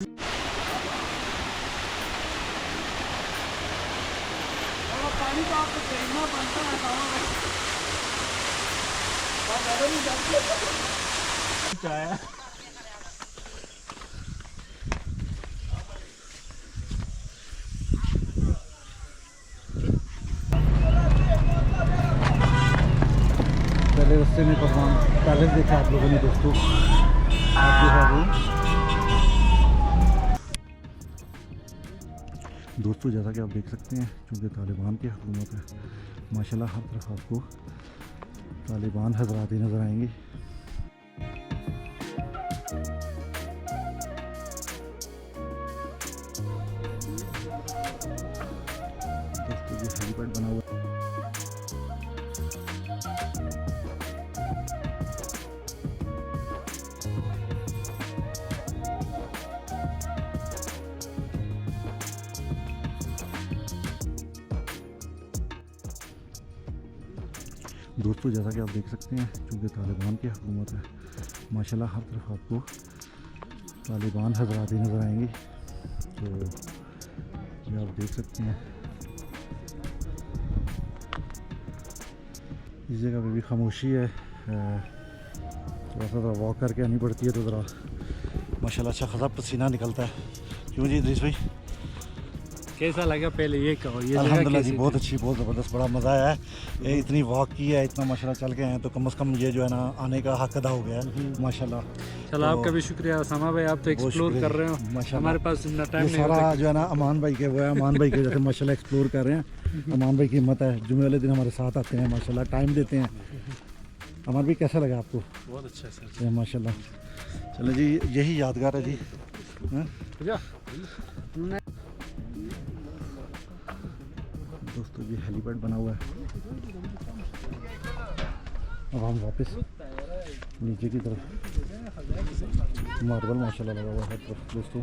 पानी तो आपको खरीदना पड़ता है चाय पहले रास्ते में पकवान पैलेस देखा आप लोगों ने दोस्तों। दोस्तों जैसा कि आप देख सकते हैं, चूँकि तालिबान की हुकूमत है, माशाल्लाह हर तरफ आपको तालिबान हजरात ही नज़र आएंगे। दोस्तों ये हेलीपैड बना हुआ है। दोस्तों जैसा कि आप देख सकते हैं, चूँकि तालिबान की हुकूमत है, माशाल्लाह हर तरफ आपको तालिबान हजरात ही नज़र आएंगे। तो ये आप देख सकते हैं, इस जगह पे भी खामोशी है। थोड़ा सा वॉक करके आनी पड़ती है तो ज़रा माशाल्लाह अच्छा खासा पसीना निकलता है। क्यों जी इद्रीस भाई, कैसा लगा पहले ये कहो। ये अल्हम्दुलिल्लाह जी बहुत अच्छी, बहुत ज़बरदस्त, बड़ा मज़ा आया है। ये इतनी वॉक की है, इतना माशाल्लाह चल के आए तो कम से कम ये जो है ना आने का हक अदा हो गया है माशाल्लाह। चलो तो आपका भी शुक्रिया उसामा भाई, आप तो एक्सप्लोर कर रहे हो, हमारे पास इतना टाइम ये नहीं सारा होता। जो है ना अमान भाई के वो है, अमान भाई के जैसे माशाल्लाह एक्सप्लोर कर रहे हैं। अमान भाई की हिम्मत है, जुमे वाले दिन हमारे साथ आते हैं, माशाल्लाह टाइम देते हैं। अमान भाई कैसा लगा आपको? बहुत अच्छा सर। माशाल्लाह। चलो जी, यही यादगार है जी। हाँ? दोस्तों ये हेलीपैड बना हुआ है। अब हम वापस नीचे की तरफ, मार्बल माशाल्लाह लगा हुआ है हर तरफ दोस्तों।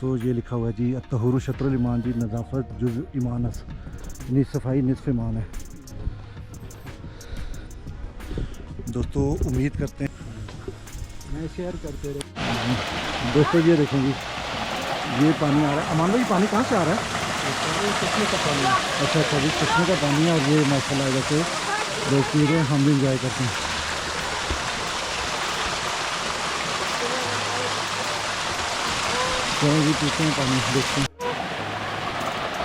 तो ये लिखा हुआ है जी, तहुरु शत्रुल ईमान जी, नज़ाफ़त जुज़ ईमानस, यानी सफाई निस्फ़ ईमान है। दोस्तों उम्मीद करते हैं मैं शेयर करते रहे। दोस्तों ये देखें जी, ये पानी आ रहा है। अमान भाई पानी कहाँ से आ रहा है? चश्मे का पानी। अच्छा अच्छा जी, चश्मे का पानी है। और ये माशाल्लाह जैसे लोग पी रहे हैं, हम भी इंजॉय करते हैं। चलो जी पीते हैं पानी, देखते हैं।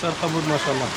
सर खबूर माशाल्लाह।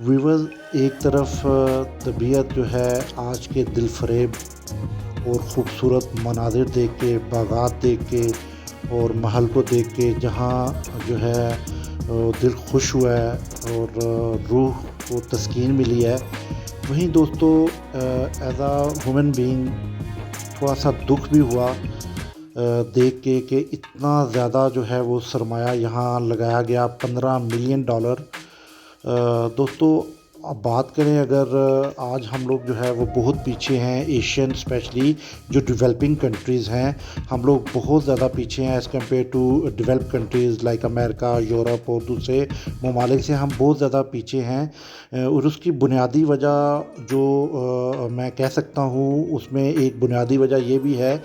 व्यूअर्स, एक तरफ तबीयत जो है आज के दिलफरेब और ख़ूबसूरत मनाजिर देख के, बागात देख के और महल को देख के जहाँ जो है दिल खुश हुआ है और रूह को तस्कीन मिली है, वहीं दोस्तों एज आ ह्यूमन बीइंग थोड़ा सा दुख भी हुआ देख के कि इतना ज़्यादा जो है वो सरमाया यहाँ लगाया गया, $15 मिलियन। दोस्तों अब बात करें, अगर आज हम लोग जो है वो बहुत पीछे हैं, एशियन स्पेशली जो डेवलपिंग कंट्रीज़ हैं, हम लोग बहुत ज़्यादा पीछे हैं as compare to developed countries like America, Europe और दूसरे ममालिक से हम बहुत ज़्यादा पीछे हैं। और उसकी बुनियादी वजह जो मैं कह सकता हूँ, उसमें एक बुनियादी वजह ये भी है,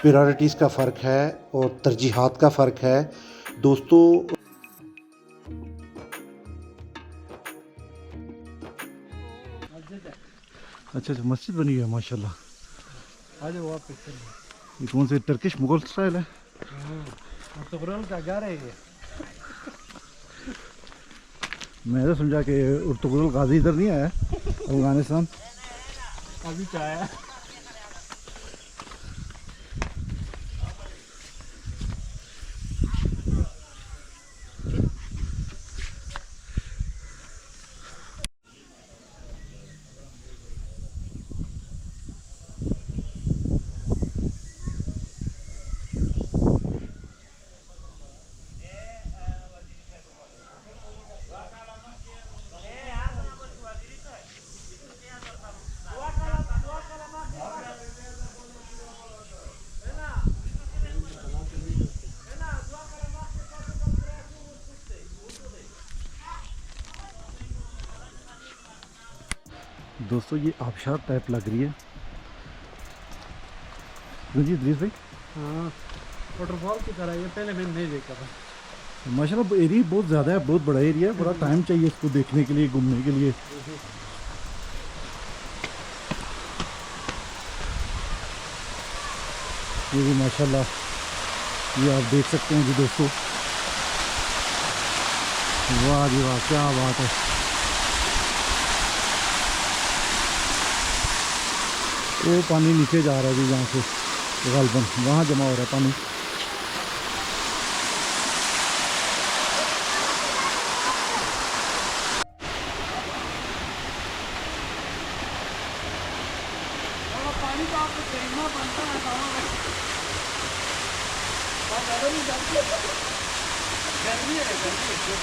प्रायोरिटीज़ का फ़र्क है और तरजीहात का फ़र्क है दोस्तों। अच्छा अच्छा, मस्जिद बनी हुई है माशाल्लाह। आ जाओ वापस। ये कौन से टर्किश मुगल स्टाइल है? अर्तुगरुल का घर है ये। मैं तो समझा कि अर्तुगरुल गाजी इधर नहीं आया, अफगानिस्तान। अभी तो आया। दोस्तों ये आबशार टाइप लग रही है जी इदरीस भाई। हाँ वाटरफॉल की तरह ये पहले मैंने नहीं देखा था। माशाल्लाह एरिया बहुत ज़्यादा है, बहुत बड़ा एरिया है, बड़ा टाइम चाहिए इसको देखने के लिए, घूमने के लिए। ये भी माशाल्लाह ये आप देख सकते हैं जी दोस्तों। वाह जी वाह, क्या बात है। वो पानी नीचे जा रहा है जी यहाँ से, गालबन वहाँ जमा हो रहा है पानी। पानी तो आपको देखना पड़ता है गर्मी है गर्मी।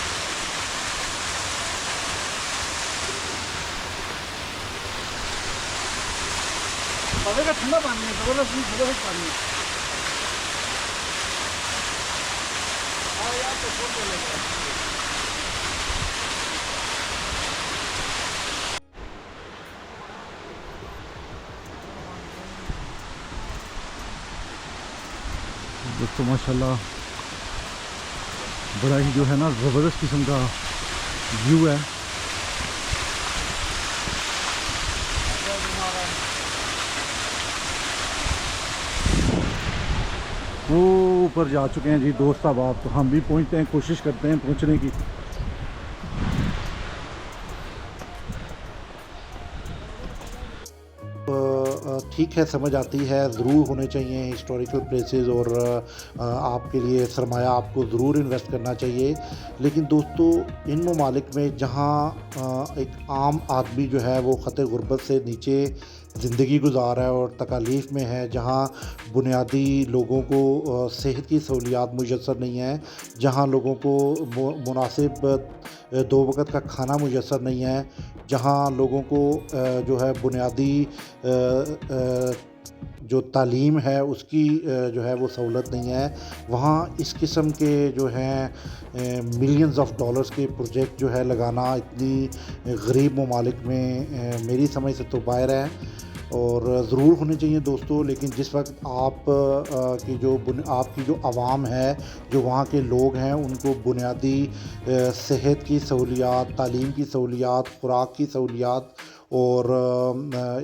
तवे का ठंडा पानी है, जबरदस्त पानी है। हाँ यार तो फोटो लेगा। दोस्तों माशाल्लाह बड़ा ही जो है ना ज़बरदस्त किस्म का व्यू है। वो ऊपर जा चुके हैं जी दोस्त साहब आप, तो हम भी पहुंचते हैं, कोशिश करते हैं पहुंचने की। ठीक है, समझ आती है, ज़रूर होने चाहिए हिस्टोरिकल प्लेसेस और आपके लिए सरमाया आपको ज़रूर इन्वेस्ट करना चाहिए। लेकिन दोस्तों इन ममालिक में जहाँ एक आम आदमी जो है वो ख़त गुरबत से नीचे ज़िंदगी गुजार है और तकालीफ़ में है, जहाँ बुनियादी लोगों को सेहत की सहूलियात मुयस्सर नहीं है, जहाँ लोगों को मुनासिब 2 वक़्त का खाना मुयस्सर नहीं है, जहाँ लोगों को जो है बुनियादी जो तालीम है उसकी जो है वो सहूलत नहीं है, वहाँ इस किस्म के जो हैं मिलियंस ऑफ डॉलर्स के प्रोजेक्ट जो है लगाना इतनी गरीब ममालिक में मेरी समझ से तो बाहर है। और ज़रूर होने चाहिए दोस्तों। लेकिन जिस वक्त आप आपकी जो आवाम है, जो वहाँ के लोग हैं, उनको बुनियादी सेहत की सहूलियात, तालीम की सहूलियात, खुराक की सहूलियात और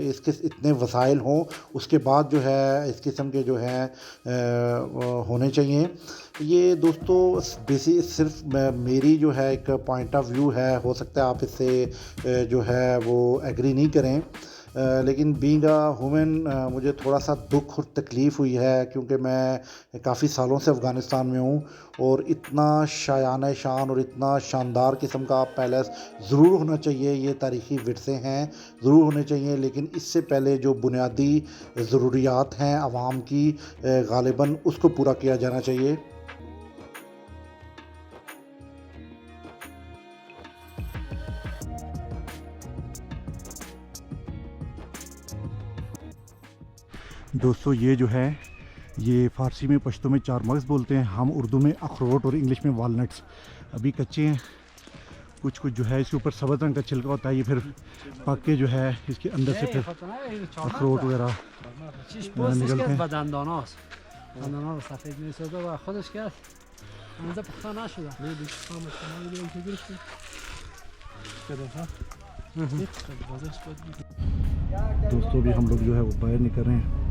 इसके इतने वसाइल हों, उसके बाद जो है इस किस्म के जो हैं होने चाहिए। ये दोस्तों सिर्फ मेरी जो है एक पॉइंट ऑफ व्यू है, हो सकता है आप इससे जो है वो एग्री नहीं करें, लेकिन बीइंग अ वुमेन मुझे थोड़ा सा दुख और तकलीफ़ हुई है, क्योंकि मैं काफ़ी सालों से अफ़गानिस्तान में हूँ और इतना शायान शान और इतना शानदार किस्म का पैलेस ज़रूर होना चाहिए। ये तारीख़ी विरसे हैं, ज़रूर होने चाहिए, लेकिन इससे पहले जो बुनियादी ज़रूरियात हैं आवाम की, ग़ालिबन उसको पूरा किया जाना चाहिए। दोस्तों ये जो है ये फ़ारसी में, पश्तो में 4 मगज़ बोलते हैं, हम उर्दू में अखरोट और इंग्लिश में वालनट्स। अभी कच्चे हैं, कुछ जो है इसके ऊपर सब्ज़ रंग का छिलका होता है, ये फिर पक के जो है इसके अंदर से फिर अखरोट वगैरह निकलते हैं। दोस्तों भी हम लोग जो है वो बाहर निकल रहे हैं।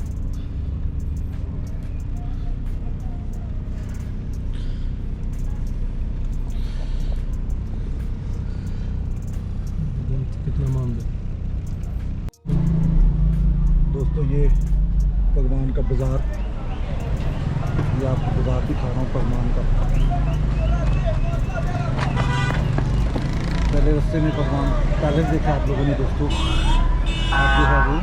दोस्तों ये पगवान का बाज़ार, ये आपको बाज़ार दिखा रहा हूँ पगवान का। पहले रास्ते में पगवान पैलेस देखा आप लोगों ने दोस्तों, आप जो है वो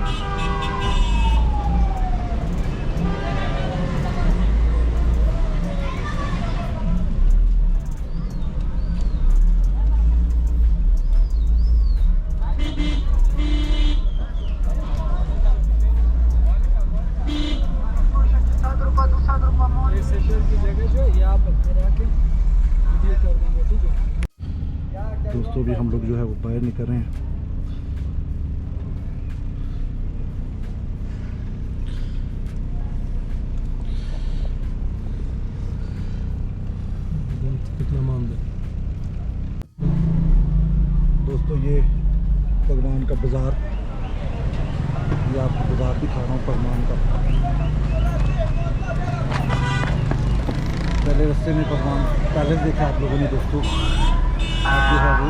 दोस्तों भी हम लोग जो है वो बाहर निकल रहे हैं। दोस्तों ये पगमान का बाज़ार, ये आपको बाज़ार दिखा रहा हूँ पगमान का। पहले रास्ते में पगमान पैलेस देखा आप लोगों ने दोस्तों, आप जो है वो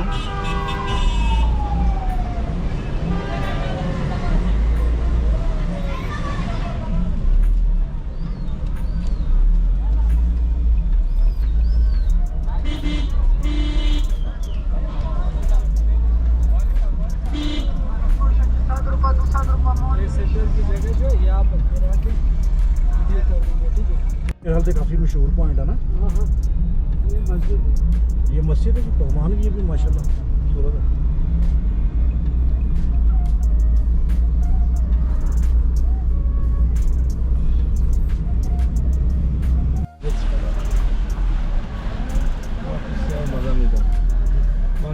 मेरे ख्याल से काफ़ी मशहूर पॉइंट है ना। ये मस्जिद है जी पगमान की, भी माशाल्लाह खूबसूरत है।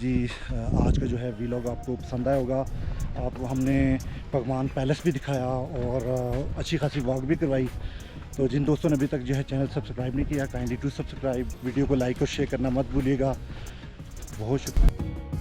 जी। आज का जो है वीलॉग आपको पसंद आया होगा। आपको हमने पगमान पैलेस भी दिखाया और अच्छी खासी वॉक भी करवाई। तो जिन दोस्तों ने अभी तक जो है चैनल सब्सक्राइब नहीं किया, काइंडली टू सब्सक्राइब, वीडियो को लाइक और शेयर करना मत भूलिएगा। बहुत शुक्रिया।